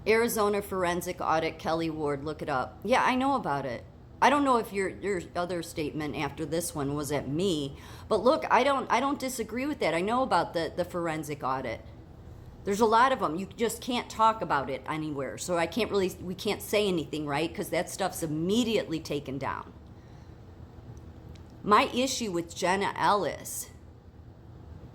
Arizona forensic audit, Kelly Ward, look it up. Yeah, I know about it. I don't know if your other statement after this one was at me, but look, I don't disagree with that. I know about the forensic audit. There's a lot of them. You just can't talk about it anywhere. So we can't say anything, right? Because that stuff's immediately taken down. My issue with Jenna Ellis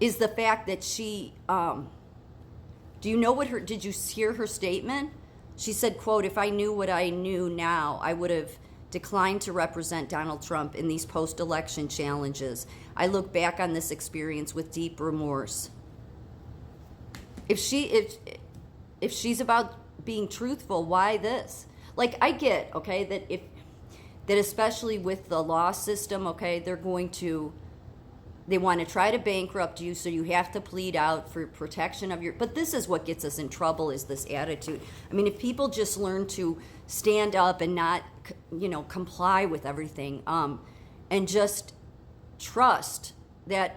is the fact that she, do you know did you hear her statement? She said, quote, "If I knew what I knew now, I would have declined to represent Donald Trump in these post-election challenges. I look back on this experience with deep remorse." If she's about being truthful, why this? Like, I get, okay, that especially with the law system, okay, they want to try to bankrupt you, so you have to plead out for protection of but this is what gets us in trouble, is this attitude. I mean, if people just learn to stand up and not, comply with everything, and just trust that,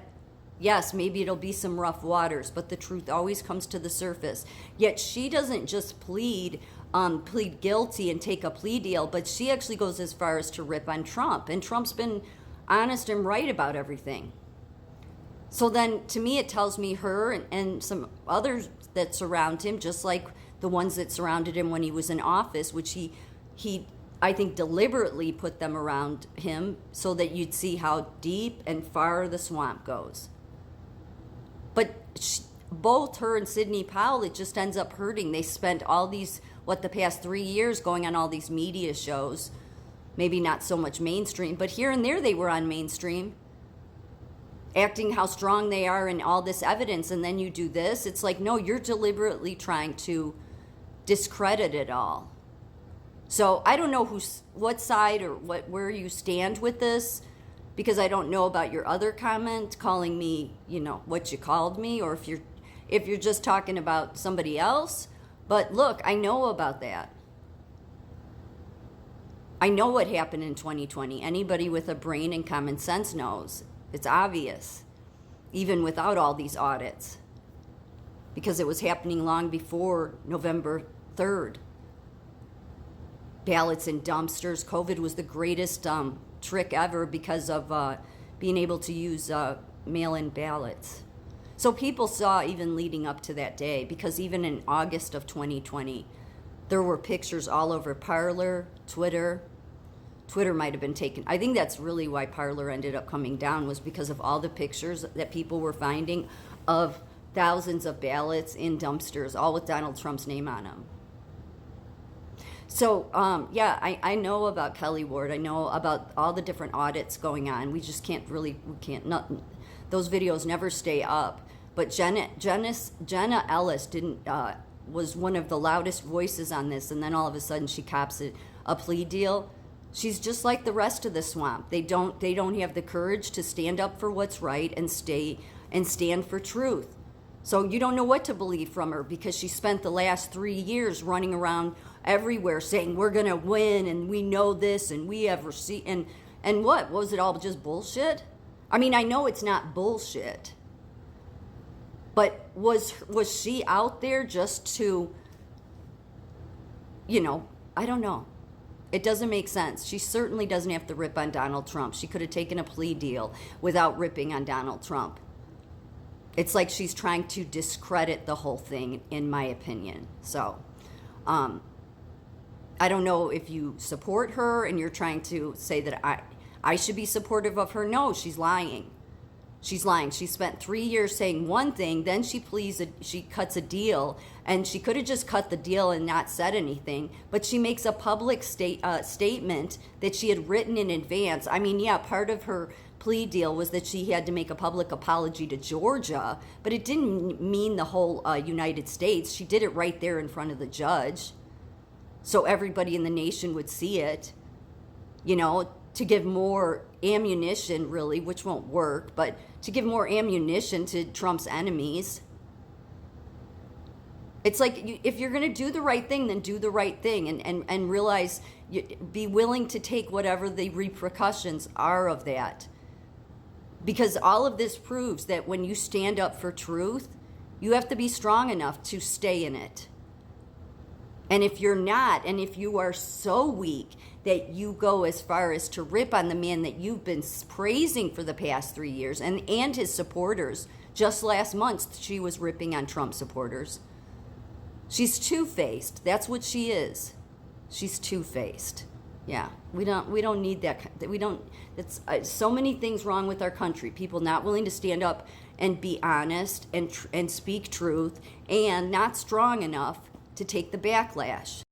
yes, maybe it'll be some rough waters, but the truth always comes to the surface. Yet she doesn't just plead guilty and take a plea deal, but she actually goes as far as to rip on Trump. And Trump's been honest and right about everything. So then, to me, it tells me her and some others that surround him, just like the ones that surrounded him when he was in office, which he I think deliberately put them around him so that you'd see how deep and far the swamp goes. But both her and Sidney Powell, it just ends up hurting. They spent all these, the past 3 years going on all these media shows, maybe not so much mainstream, but here and there they were on mainstream, acting how strong they are and all this evidence, and then you do this. It's like, no, you're deliberately trying to discredit it all. So I don't know what side or where you stand with this, because I don't know about your other comment calling me, what you called me, or if you're just talking about somebody else. But look, I know about that. I know what happened in 2020. Anybody with a brain and common sense knows. It's obvious, even without all these audits, because it was happening long before November 3rd. Ballots in dumpsters. COVID was the greatest trick ever because of being able to use mail-in ballots. So people saw even leading up to that day, because even in August of 2020, there were pictures all over Parler, Twitter. Twitter might have been taken. I think that's really why Parler ended up coming down, was because of all the pictures that people were finding of thousands of ballots in dumpsters, all with Donald Trump's name on them. So, I know about Kelly Ward. I know about all the different audits going on. We just can't those videos never stay up. But Jenna Ellis was one of the loudest voices on this, and then all of a sudden she cops a plea deal. She's just like the rest of the swamp. They don't have the courage to stand up for what's right and stand for truth. So you don't know what to believe from her, because she spent the last 3 years running around everywhere saying we're going to win and we know this and we ever see. And what? Was it all just bullshit? I mean, I know it's not bullshit. But was she out there just to, I don't know. It doesn't make sense. She certainly doesn't have to rip on Donald Trump. She could have taken a plea deal without ripping on Donald Trump. It's like she's trying to discredit the whole thing, in my opinion. So, I don't know if you support her and you're trying to say that I should be supportive of her. No, she's lying. She's lying. She spent 3 years saying one thing, then she cuts a deal, and she could have just cut the deal and not said anything, but she makes a public statement that she had written in advance. I mean, yeah, part of her plea deal was that she had to make a public apology to Georgia, but it didn't mean the whole United States. She did it right there in front of the judge, so everybody in the nation would see it, to give more ammunition, really, which won't work, but to give more ammunition to Trump's enemies. It's like, if you're going to do the right thing, then do the right thing, and realize, be willing to take whatever the repercussions are of that. Because all of this proves that when you stand up for truth, you have to be strong enough to stay in it. And if you're not, and if you are so weak that you go as far as to rip on the man that you've been praising for the past 3 years and his supporters, just last month she was ripping on Trump supporters. She's two-faced. That's what she is. She's two-faced. Yeah, we don't need that. We don't. It's so many things wrong with our country. People not willing to stand up and be honest and speak truth, and not strong enough to take the backlash.